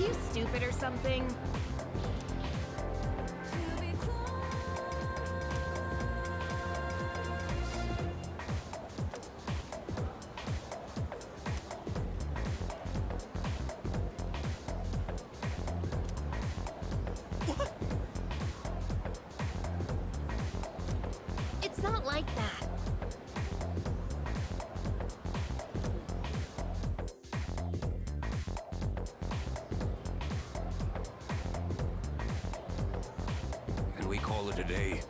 you stupid or something? It's not like that. Can we call it a day?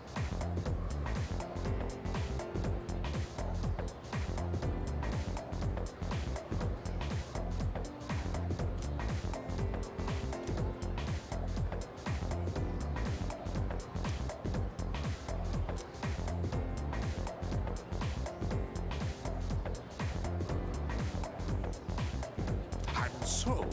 And so...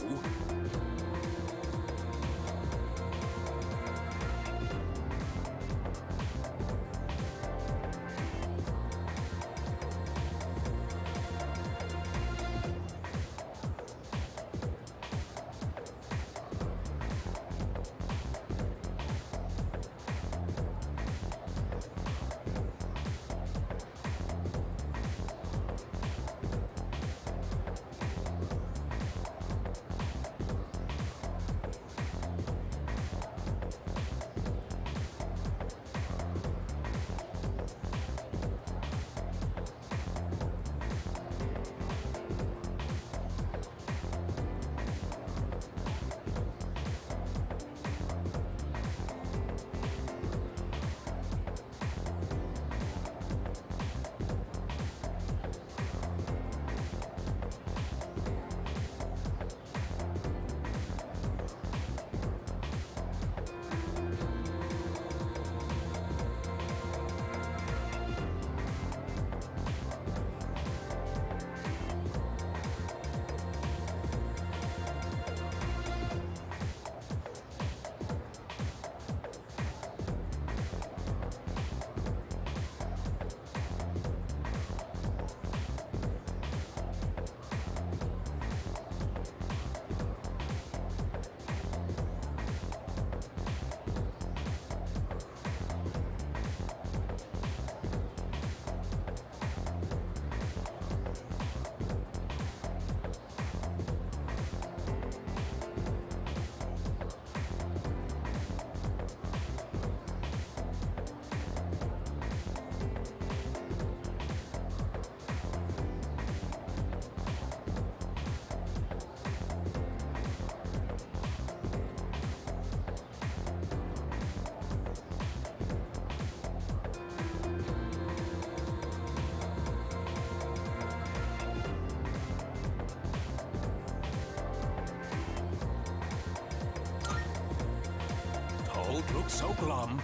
Don't look so glum.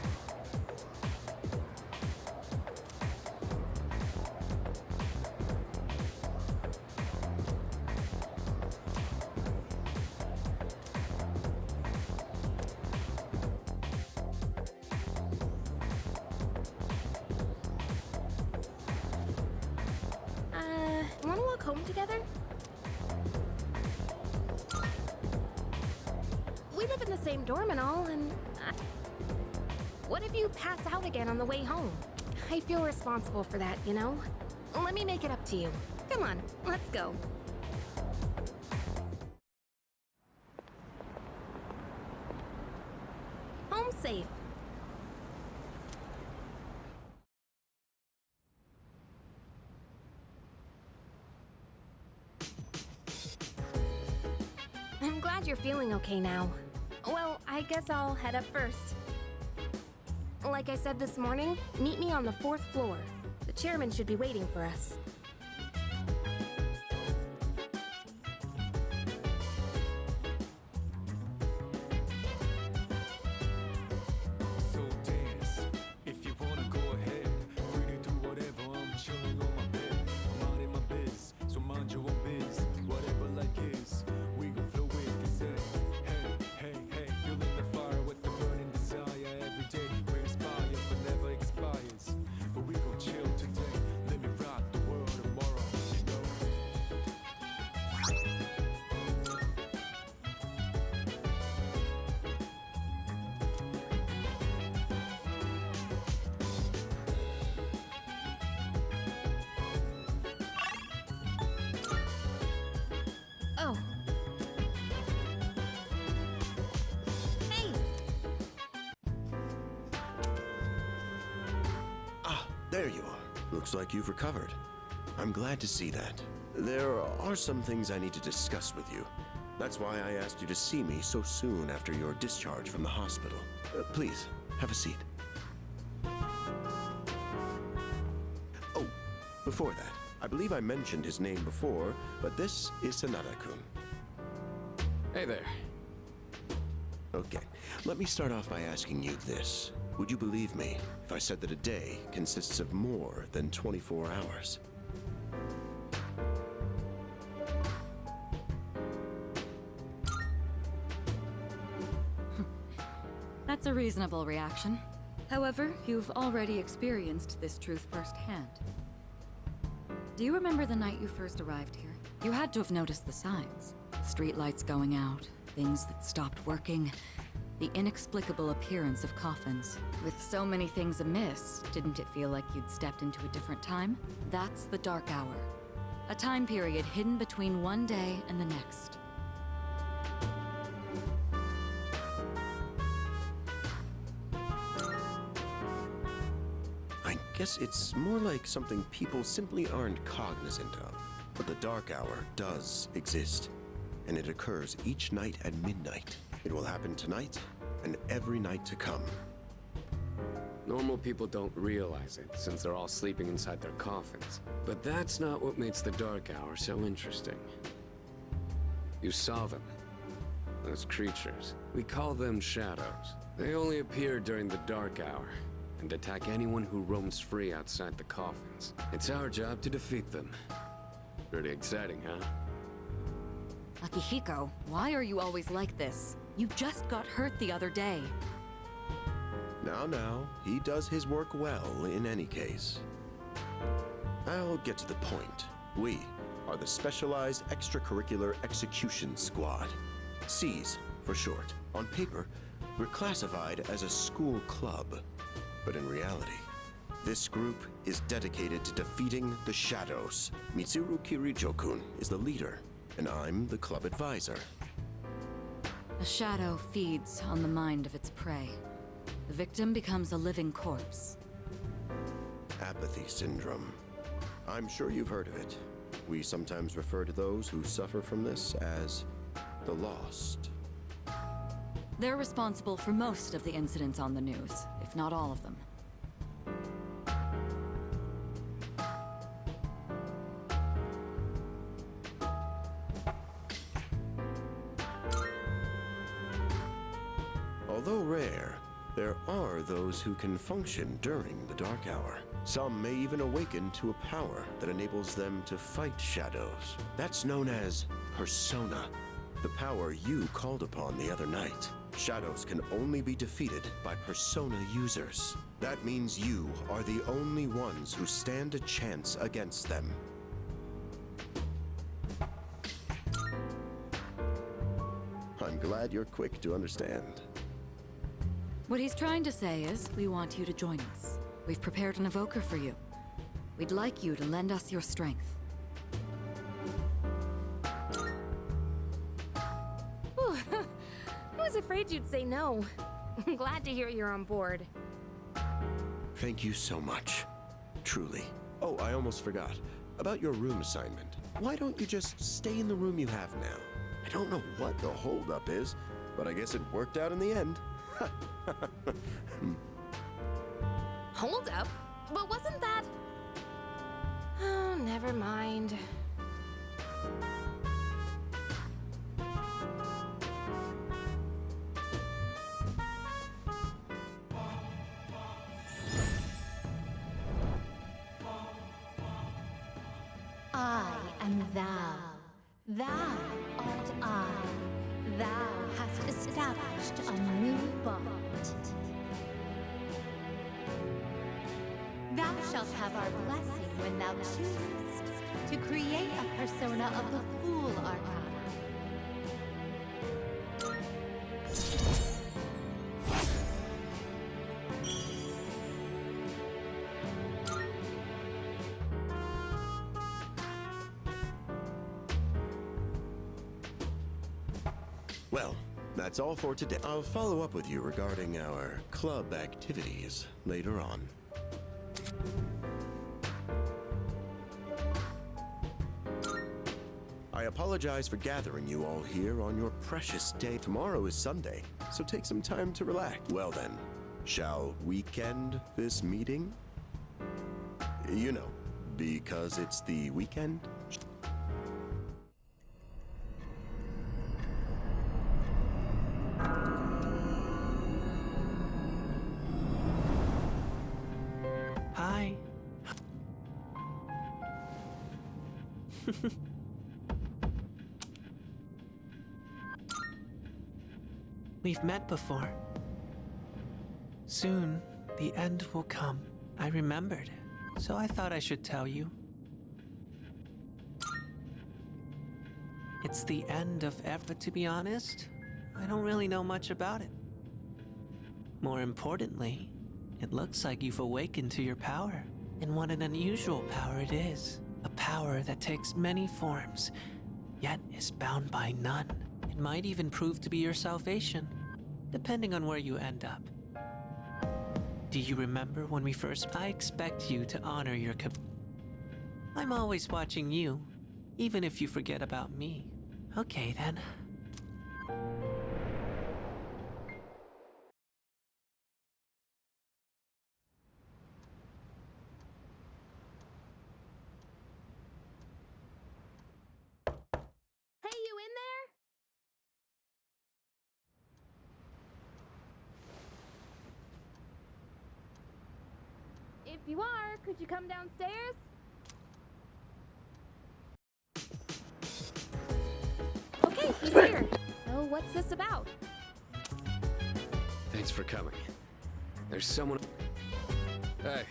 Wanna walk home together? We live in the same dorm and all, and... what if you pass out again on the way home? I feel responsible for that, you know? Let me make it up to you. Come on, let's go. Home safe. I'm glad you're feeling okay now. Well, I guess I'll head up first. Like I said this morning, meet me on the 4th floor. The chairman should be waiting for us. So dance, if you wanna go ahead. Free to do whatever, I'm chilling on my bed. I'm minding my biz, so mind your own biz. Whatever like is, we gon' flow with this head. Hey, hey, hey, feeling the fire with the burning desire. Every day we inspire, but never expires. But we gon' chill today, let me rock the world. There you are. Looks like you've recovered. I'm glad to see that. There are some things I need to discuss with you. That's why I asked you to see me so soon after your discharge from the hospital. Please, have a seat. Oh, before that, I believe I mentioned his name before, but this is Sanada-kun. Hey there. Okay, let me start off by asking you this. Would you believe me if I said that a day consists of more than 24 hours? That's a reasonable reaction. However, you've already experienced this truth firsthand. Do you remember the night you first arrived here? You had to have noticed the signs. Streetlights going out, things that stopped working, the inexplicable appearance of coffins. With so many things amiss, didn't it feel like you'd stepped into a different time? That's the Dark Hour. A time period hidden between one day and the next. I guess it's more like something people simply aren't cognizant of. But the Dark Hour does exist, and it occurs each night at midnight. It will happen tonight and every night to come. Normal people don't realize it, since they're all sleeping inside their coffins. But that's not what makes the Dark Hour so interesting. You saw them. Those creatures. We call them shadows. They only appear during the Dark Hour, and attack anyone who roams free outside the coffins. It's our job to defeat them. Pretty exciting, huh? Akihiko, why are you always like this? You just got hurt the other day. Now, he does his work well in any case. I'll get to the point. We are the Specialized Extracurricular Execution Squad. SEAS for short. On paper, we're classified as a school club. But in reality, this group is dedicated to defeating the Shadows. Mitsuru Kirijo-kun is the leader, and I'm the club advisor. A shadow feeds on the mind of its prey. The victim becomes a living corpse. Apathy syndrome. I'm sure you've heard of it. We sometimes refer to those who suffer from this as the lost. They're responsible for most of the incidents on the news, if not all of them. Although rare, there are those who can function during the Dark Hour. Some may even awaken to a power that enables them to fight shadows. That's known as persona, the power you called upon the other night. Shadows can only be defeated by persona users. That means you are the only ones who stand a chance against them. I'm glad you're quick to understand. What he's trying to say is, we want you to join us. We've prepared an evoker for you. We'd like you to lend us your strength. Whew. I was afraid you'd say no. I'm glad to hear you're on board. Thank you so much. Truly. Oh, I almost forgot. About your room assignment. Why don't you just stay in the room you have now? I don't know what the holdup is, but I guess it worked out in the end. Hold up? But wasn't that... Oh, never mind. I am thou. Thou art I. Thou hast established a new bond. Thou shalt have our blessing when thou choosest to create a persona of the Fool Arcana. Well, that's all for today. I'll follow up with you regarding our club activities later on. I apologize for gathering you all here on your precious day. Tomorrow is Sunday, so take some time to relax. Well then, shall weekend this meeting? You know, because it's the weekend? Hi. We've met before. Soon, the end will come. I remembered, so I thought I should tell you. It's the end of but to be honest, I don't really know much about it. More importantly, it looks like you've awakened to your power. And what an unusual power it is. A power that takes many forms, yet is bound by none. It might even prove to be your salvation, depending on where you end up. Do you remember when we first... I expect you to honor your I'm always watching you, even if you forget about me. Okay, then. Hey, you in there? If you are, could you come downstairs? Okay, he's here. So what's this about? Thanks for coming. There's someone... Hey,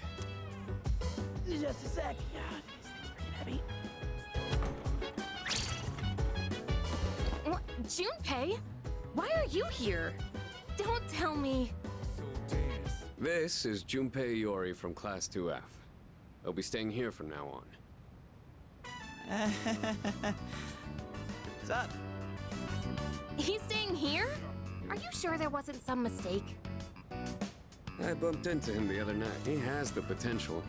Just a sec. God, this thing's freaking heavy. What? Junpei? Why are you here? Don't tell me. this is Junpei Iori from Class 2F. He'll be staying here from now on. What's up? He's staying here? Are you sure there wasn't some mistake? I bumped into him the other night. He has the potential,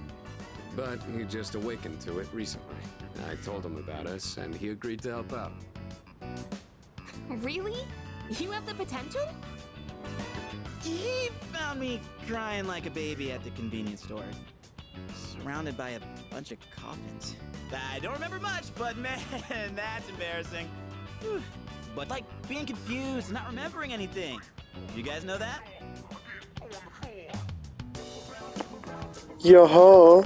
but he just awakened to it recently. I told him about us, and he agreed to help out. Really? You have the potential? He found me crying like a baby at the convenience store, surrounded by a bunch of coffins. I don't remember much, but man, that's embarrassing. Whew. But like being confused and not remembering anything. You guys know that? Yo-ho.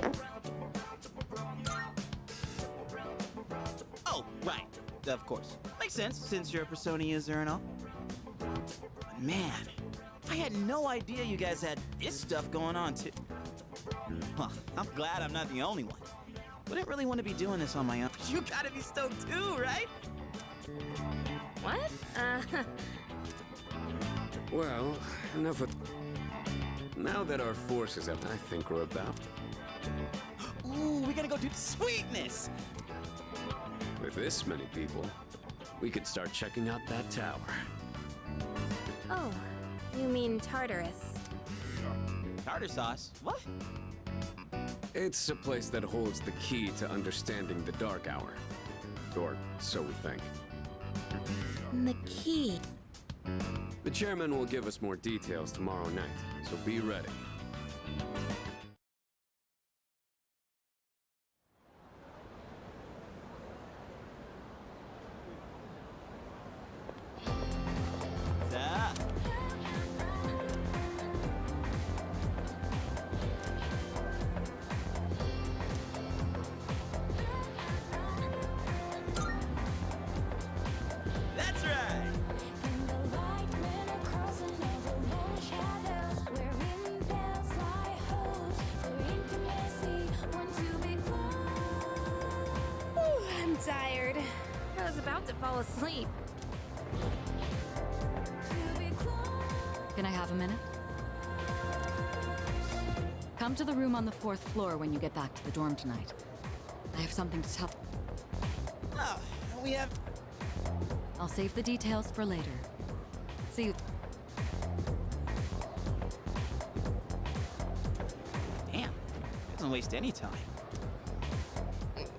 Oh, right. Of course. Makes sense, since you're a Persona user and all. But man, I had no idea you guys had this stuff going on too. Well, I'm glad I'm not the only one. Wouldn't really want to be doing this on my own. You gotta be stoked too, right? What? Well, enough of... Now that our forces have, I think we're about... Ooh, we gotta go do sweetness! With this many people, we could start checking out that tower. Oh, you mean Tartarus. Tartar sauce? What? It's a place that holds the key to understanding the Dark Hour. Or so we think. The key. The chairman will give us more details tomorrow night, so be ready. What's up? That's right! Whew, I'm tired. I was about to fall asleep. Can I have a minute? Come to the room on the 4th floor when you get back to the dorm tonight. I have something to tell. Oh, we have... I'll save the details for later. See you. Damn, doesn't waste any time.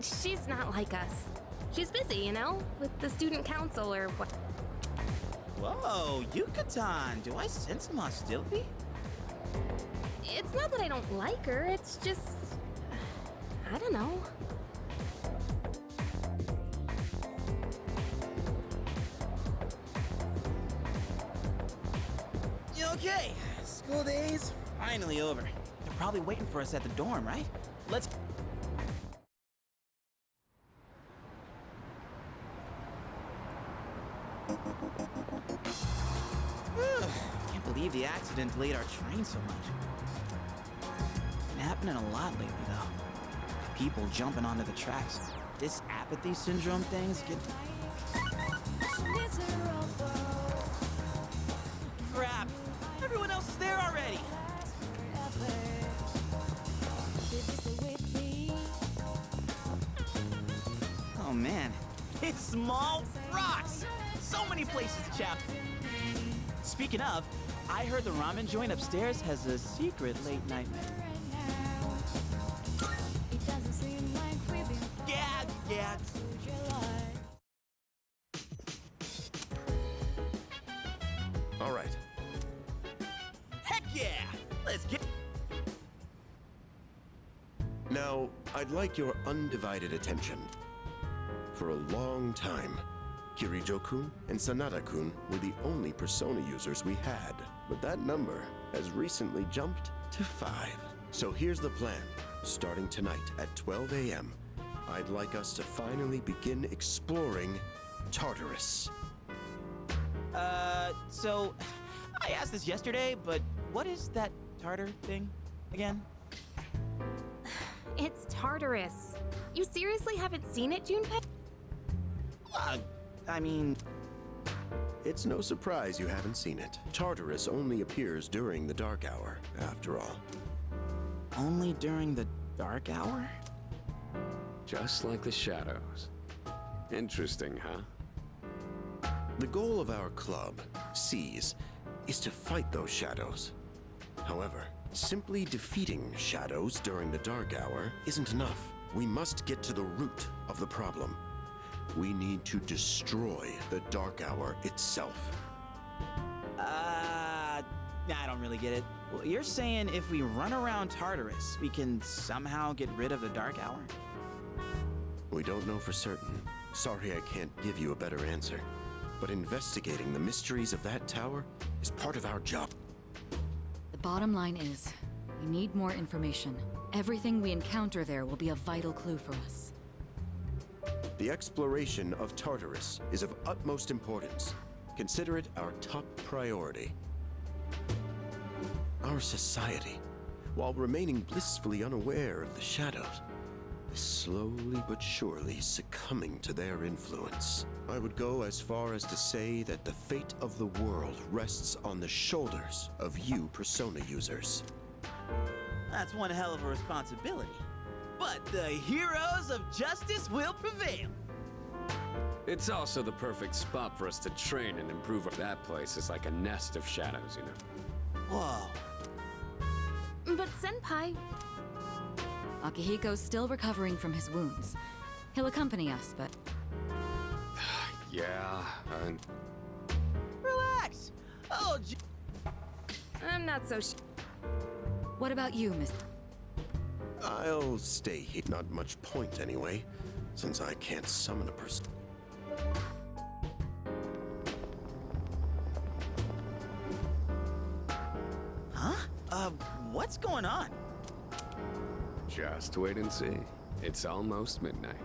She's not like us. She's busy, you know, with the student council or what. Whoa, Yucatan, do I sense some hostility? It's not that I don't like her, it's just... I don't know. Okay, school day's finally over. They're probably waiting for us at the dorm, right? Let's... Can't believe the accident delayed our train so much. Been happening a lot lately, though. People jumping onto the tracks. This apathy syndrome thing's getting... Crap! Everyone else is there already! Oh man, it's small rocks! So many places to chap. Speaking of, I heard the ramen joint upstairs has a secret late night menu. Yeah. All right. Heck yeah! Let's get... Now, I'd like your undivided attention. For a long time, Kirijo-kun and Sanada-kun were the only Persona users we had, but that number has recently jumped to 5. So here's the plan. Starting tonight at 12 a.m., I'd like us to finally begin exploring Tartarus. So... I asked this yesterday, but what is that tartar thing again? It's Tartarus. You seriously haven't seen it, Junpei? I mean... It's no surprise you haven't seen it. Tartarus only appears during the dark hour, after all. Only during the dark hour? Just like the shadows. Interesting, huh? The goal of our club, Seize, is to fight those shadows. However, simply defeating shadows during the dark hour isn't enough. We must get to the root of the problem. We need to destroy the dark hour itself. I don't really get it. Well, you're saying if we run around Tartarus, we can somehow get rid of the dark hour? We don't know for certain. Sorry I can't give you a better answer. But investigating the mysteries of that tower is part of our job. The bottom line is, we need more information. Everything we encounter there will be a vital clue for us. The exploration of Tartarus is of utmost importance. Consider it our top priority. Our society, while remaining blissfully unaware of the shadows, is slowly but surely succumbing to their influence. I would go as far as to say that the fate of the world rests on the shoulders of you Persona users. That's one hell of a responsibility. But the heroes of justice will prevail. It's also the perfect spot for us to train and improve. That place is like a nest of shadows, you know. Whoa. But Senpai... Akihiko's still recovering from his wounds. He'll accompany us, but... Yeah, Relax. Oh, I'm not so What about you, Miss... I'll stay here. Not much point anyway, since I can't summon a person. Huh? What's going on? just wait and see. It's almost midnight.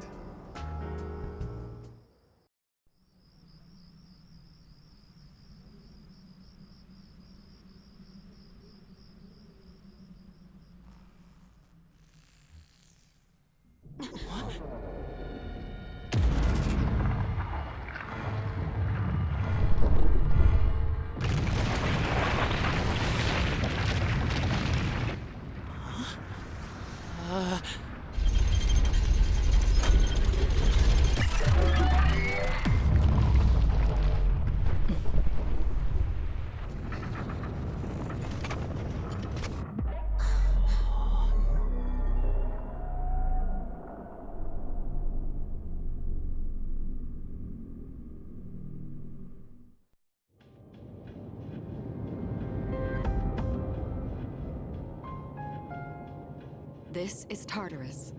This is Tartarus,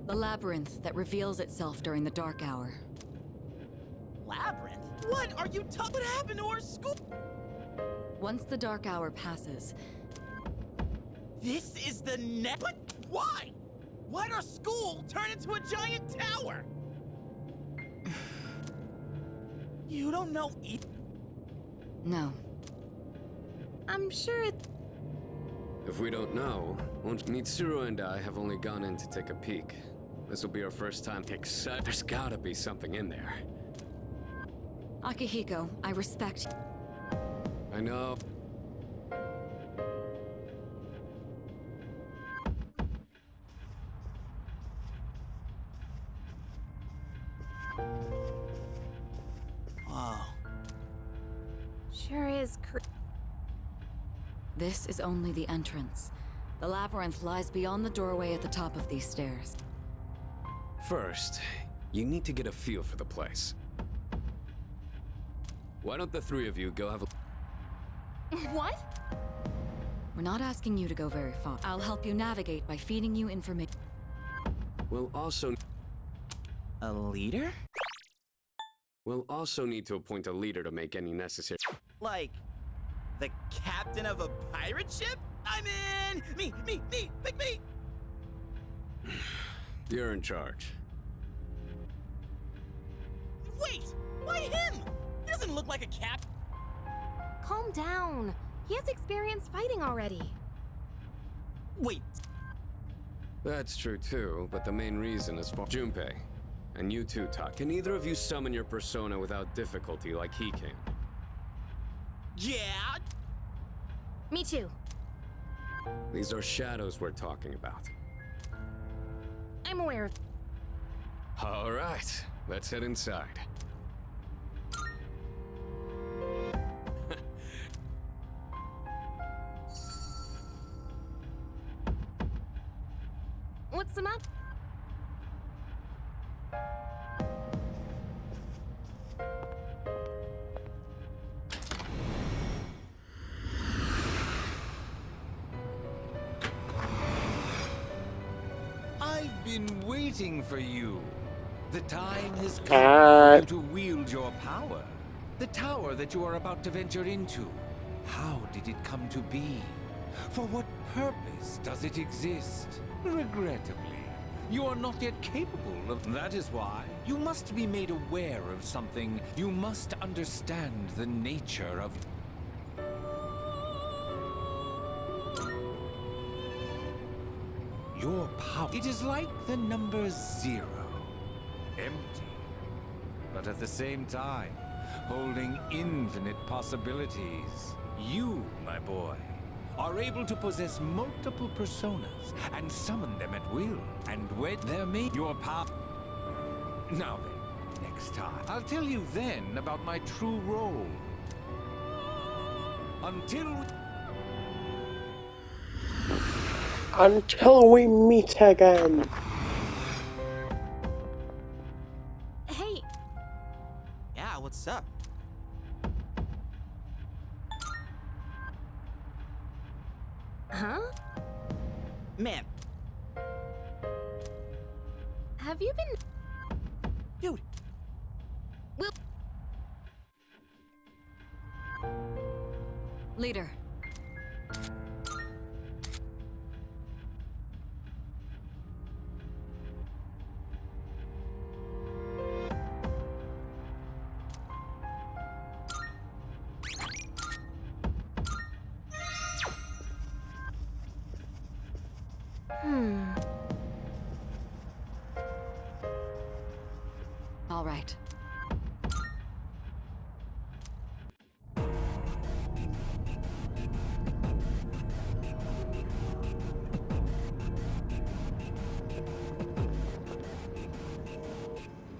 the labyrinth that reveals itself during the dark hour. Labyrinth? What are you talking? What happened to our school? Once the dark hour passes, This is the net. But why? Why'd our school turn into a giant tower? You don't know no. I'm sure it. If we don't know, Mitsuru and I have only gone in to take a peek. This will be our first time. There's gotta be something in there. Akihiko, I respect you. I know. Wow. Sure is. This is only the entrance. The labyrinth lies beyond the doorway at the top of these stairs. First, you need to get a feel for the place. Why don't the three of you go have a... What? We're not asking you to go very far. I'll help you navigate by feeding you information. We'll also need to appoint a leader to make any necessary... Like, the captain of a pirate ship? I'm in! Me! Pick me! You're in charge. Wait! Why him? He doesn't look like a cap. Calm down. He has experience fighting already. Wait. That's true too, but the main reason is for Junpei. And you too, Tak. Can either of you summon your persona without difficulty like he can? Yeah! Me too. These are shadows we're talking about. I'm aware of. All right, let's head inside. What's the matter? I've been waiting for you. The time has come for you to wield your power. The tower that you are about to venture into. How did it come to be? For what purpose does it exist? Regrettably, you are not yet capable of... That is why you must be made aware of something. You must understand the nature of... Your power. It is like the number 0. Empty. But at the same time, holding infinite possibilities. You, my boy, are able to possess multiple personas and summon them at will. And when they're made your power... Now then, next time, I'll tell you then about my true role. Until we meet again. Hey. Yeah, what's up? Huh? Man. Have you been... Dude. Will... Leader. All right.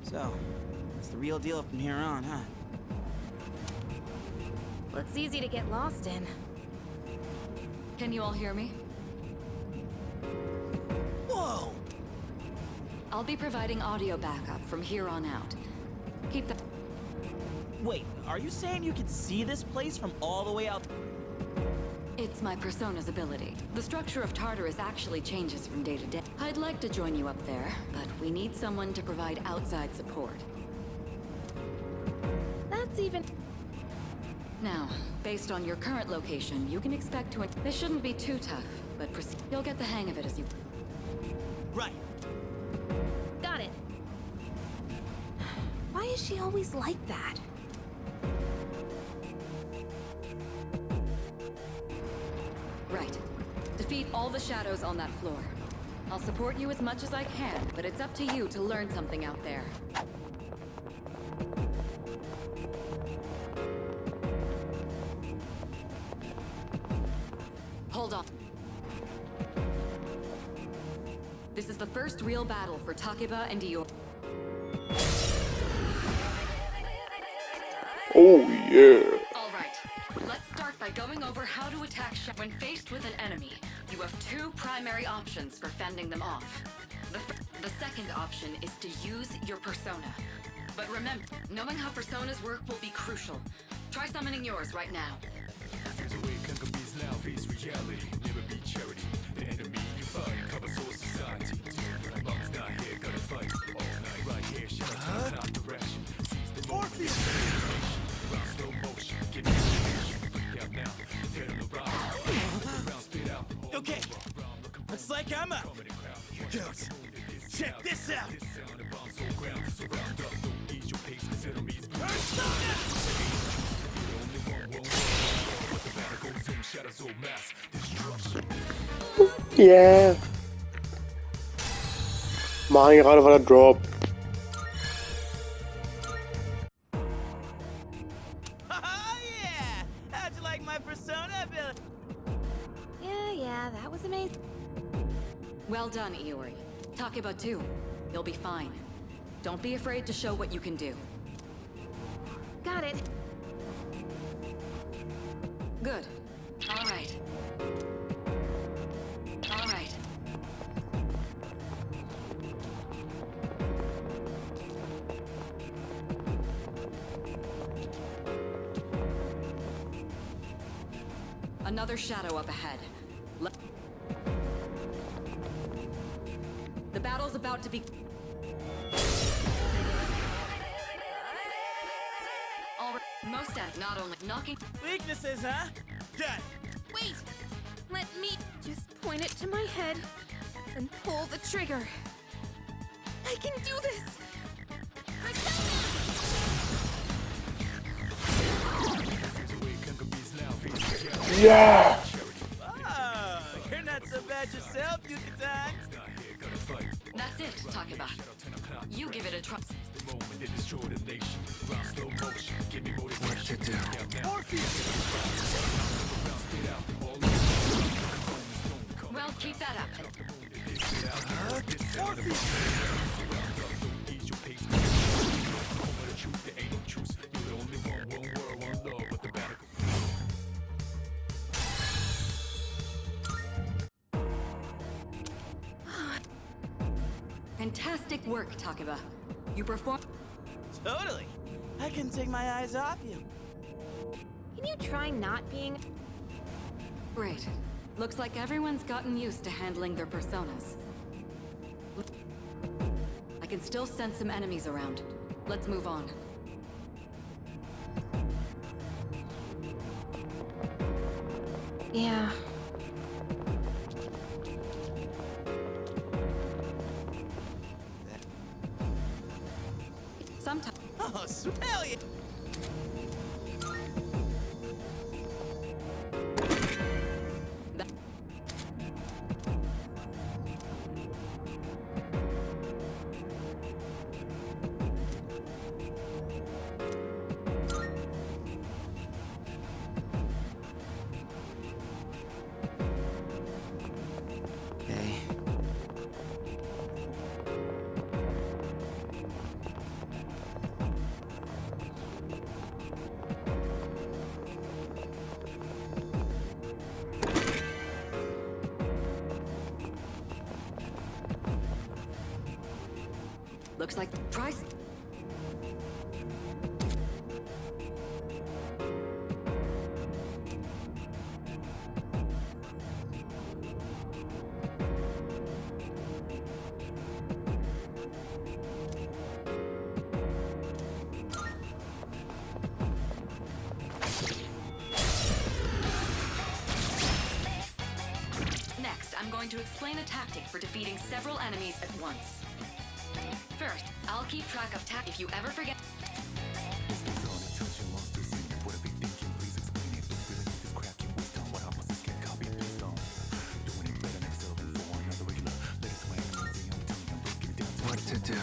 So, it's the real deal from here on, huh? Looks easy to get lost in. Can you all hear me? Whoa! I'll be providing audio backup from here on out. Keep the... Wait, are you saying you can see this place from all the way out? It's limits my persona's ability. The structure of Tartarus actually changes from day to day. I'd like to join you up there, but we need someone to provide outside support. That's even... Now, based on your current location, you can expect to... This shouldn't be too tough, but you'll get the hang of it as you... Right. Got it. Why is she always like that? Right. Defeat all the shadows on that floor. I'll support you as much as I can, but it's up to you to learn something out there. Hold on. This is the first real battle for Takeba and Dior. Oh yeah. Alright, let's start by going over how to attack when faced with an enemy. You have two primary options for fending them off. The second option is to use your persona. But remember, knowing how personas work will be crucial. Try summoning yours right now. There's a way conquerors now face reality. Never be charity. The enemy you fight covers all society. Mom's not here, gotta fight all night. Right here, shout out to the direction. Seize the moment. Round slow motion. Give me the out now. Tear them around. Round spit out. Okay. Looks like I'm up. Goats. Check this out. Yeah. Mine out of a drop. Oh yeah! How'd you like my persona ability? Yeah, that was amazing. Well done, Iori. Takeba too. You'll be fine. Don't be afraid to show what you can do. Got it. Good. All right. All right. Another shadow up ahead. The battle's about to be... Most at not only knocking... Weaknesses, huh? Done. Wait! Let me just point it to my head and pull the trigger. I can do this! I can! Yeah. Oh, you're not so bad yourself, Yucatan. That's it, Takeba. You give it a try. What to do? Well, keep that up. Fantastic work, Takeba. You performed... Totally. I can take my eyes off you. Can you try not being... Great. Looks like everyone's gotten used to handling their personas. I can still sense some enemies around. Let's move on. Yeah. Sometimes... Oh, smell you! Looks like... Try... going to explain a tactic for defeating several enemies at once. First, I'll keep track of if you ever forget. What to do?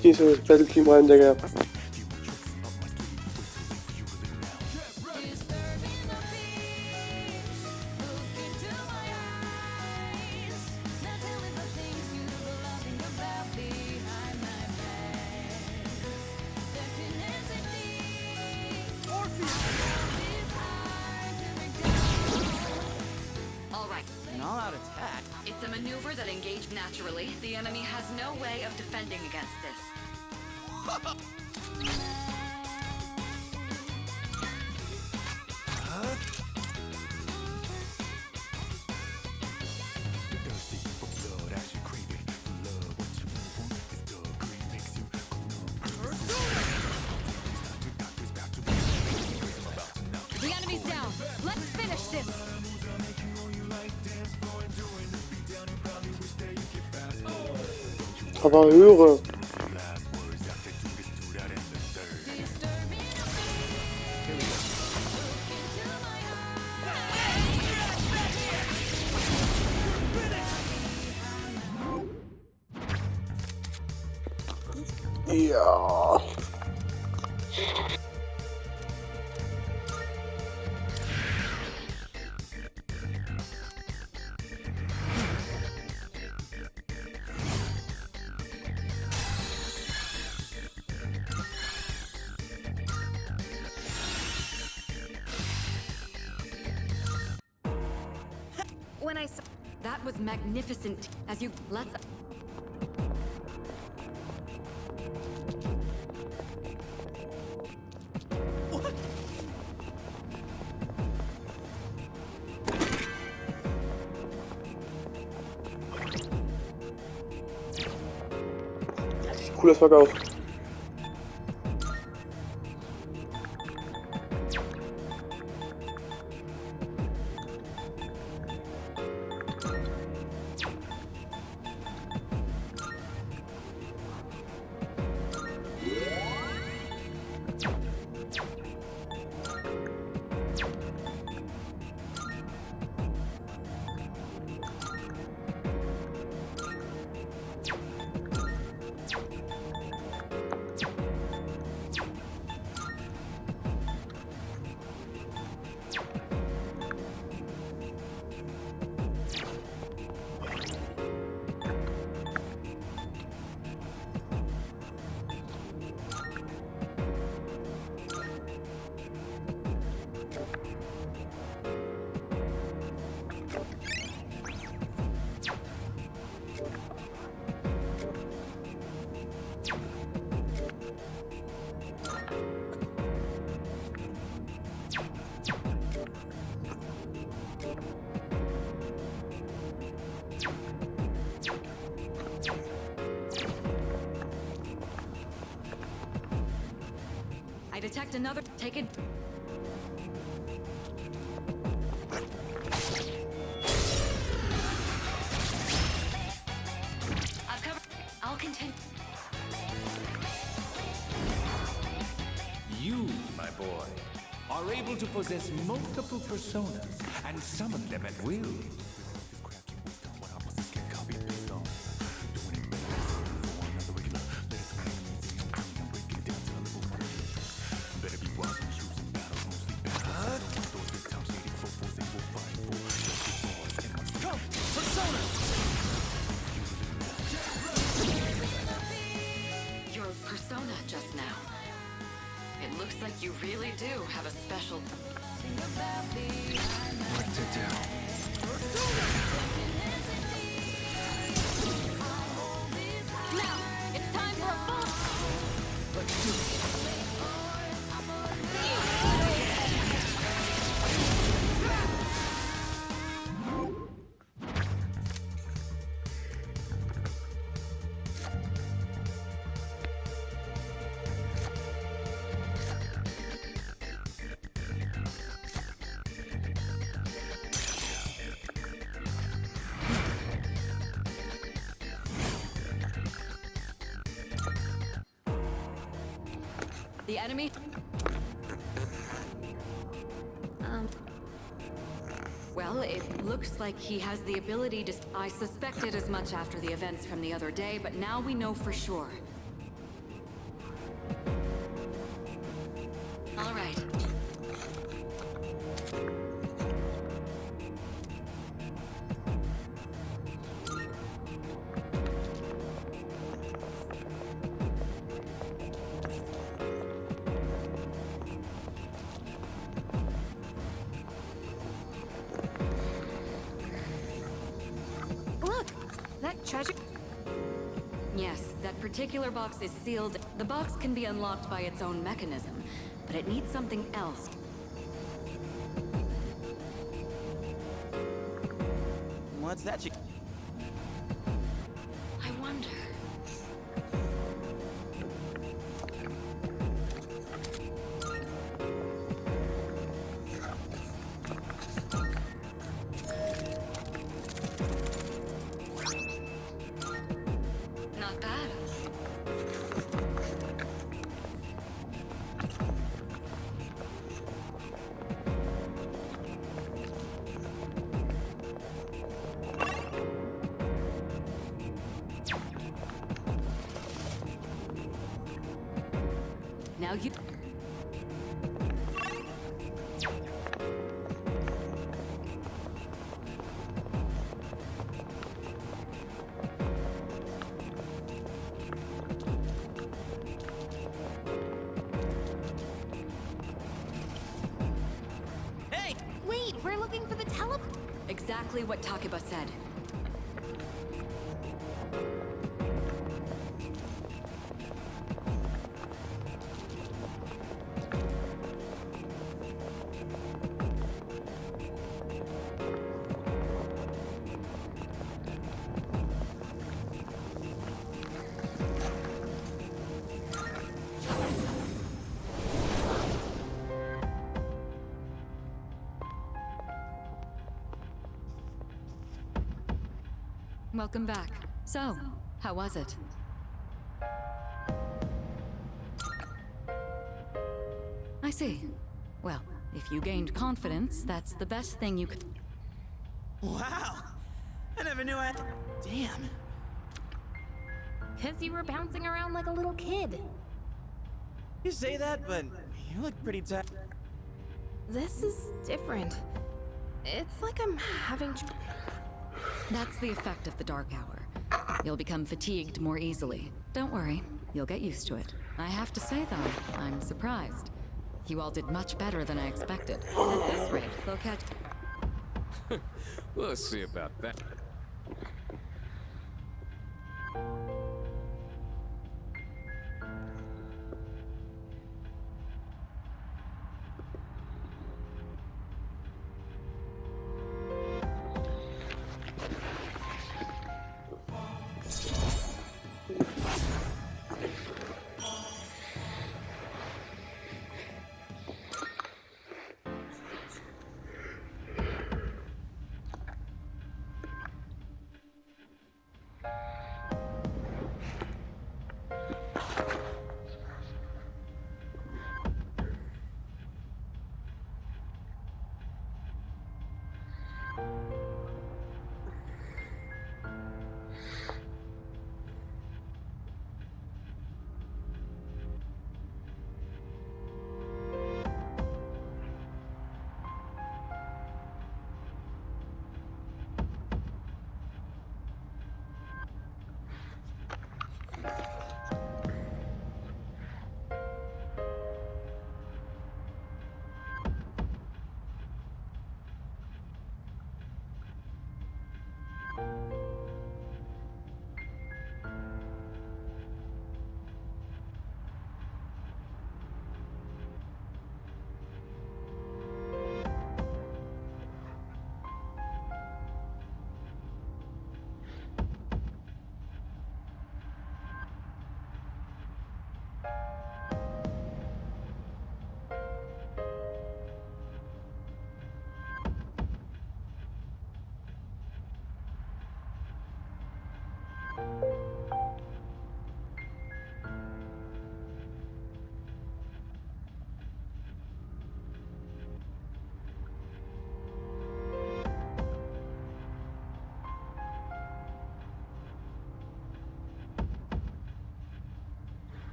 Jesus, Battleteam rein, Digga. An all-out attack? It's a maneuver that engaged naturally. The enemy has no way of defending against this. The enemy's down. Let's finish this. Aber höre. Ja. When I saw... That was magnificent. As you... Let's... Cooles Verkauf. I detect another... Take it... I've covered... I'll continue... You, my boy, are able to possess multiple personas and summon them at will. Your persona just now. It looks like you really do have a special... What to do? Now, it's time for a full... Let's do it. The enemy... Well, it looks like he has the ability to... I suspected as much after the events from the other day, but now we know for sure. All right. Look! That treasure... Yes, that particular box is sealed. The box can be unlocked by its own mechanism, but it needs something else. What's that you... I wonder... Not bad. Now you... Hey! Wait, we're looking for the Exactly what Takeba said. Welcome back. So, how was it? I see. Well, if you gained confidence, that's the best thing you could... Wow! I never knew I... Damn. Because you were bouncing around like a little kid. You say that, but you look pretty tired. This is different. It's like I'm having... That's the effect of the Dark Hour. You'll become fatigued more easily. Don't worry, you'll get used to it. I have to say, though, I'm surprised. You all did much better than I expected. At this rate, they'll catch... We'll see about that.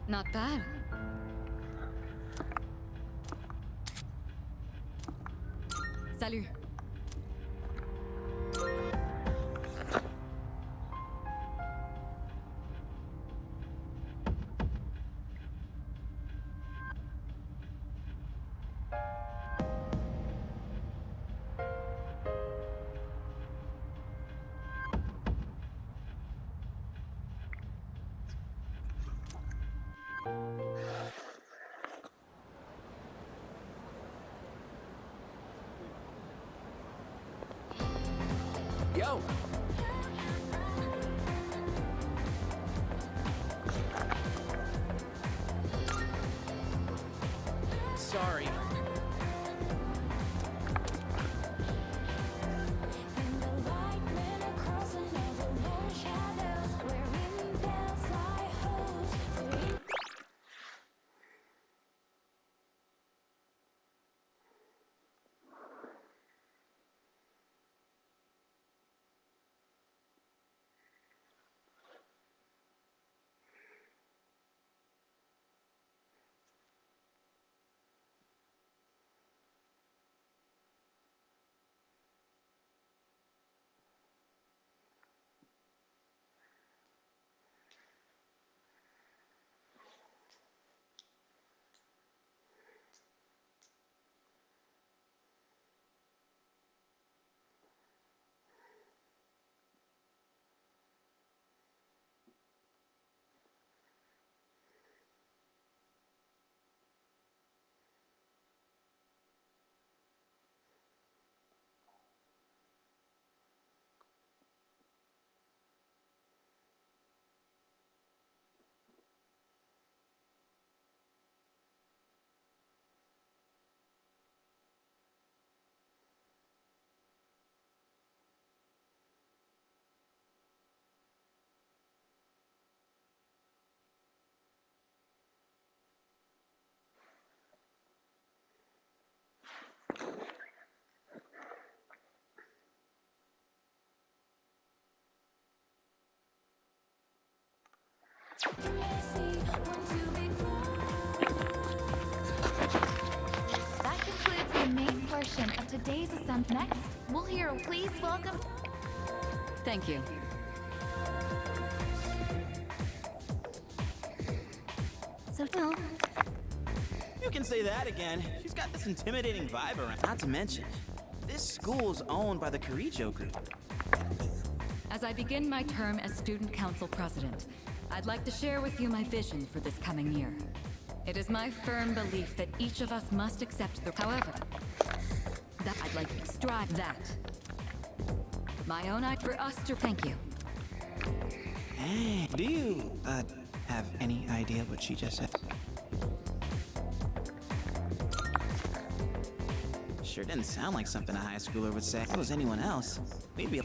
Not bad. Salut. Yo! Sorry. That concludes the main portion of today's assembly. Next, we'll hear please welcome. Thank you. So, well, You can say that again. She's got this intimidating vibe around. Not to mention, this school's owned by the Kirijo Group. As I begin my term as Student Council President, I'd like to share with you my vision for this coming year. It is my firm belief that each of us must accept the... However, that I'd like to strive that. My own eye for us to... Thank you. Hey, do you, have any idea what she just said? Sure didn't sound like something a high schooler would say. If it was anyone else, maybe...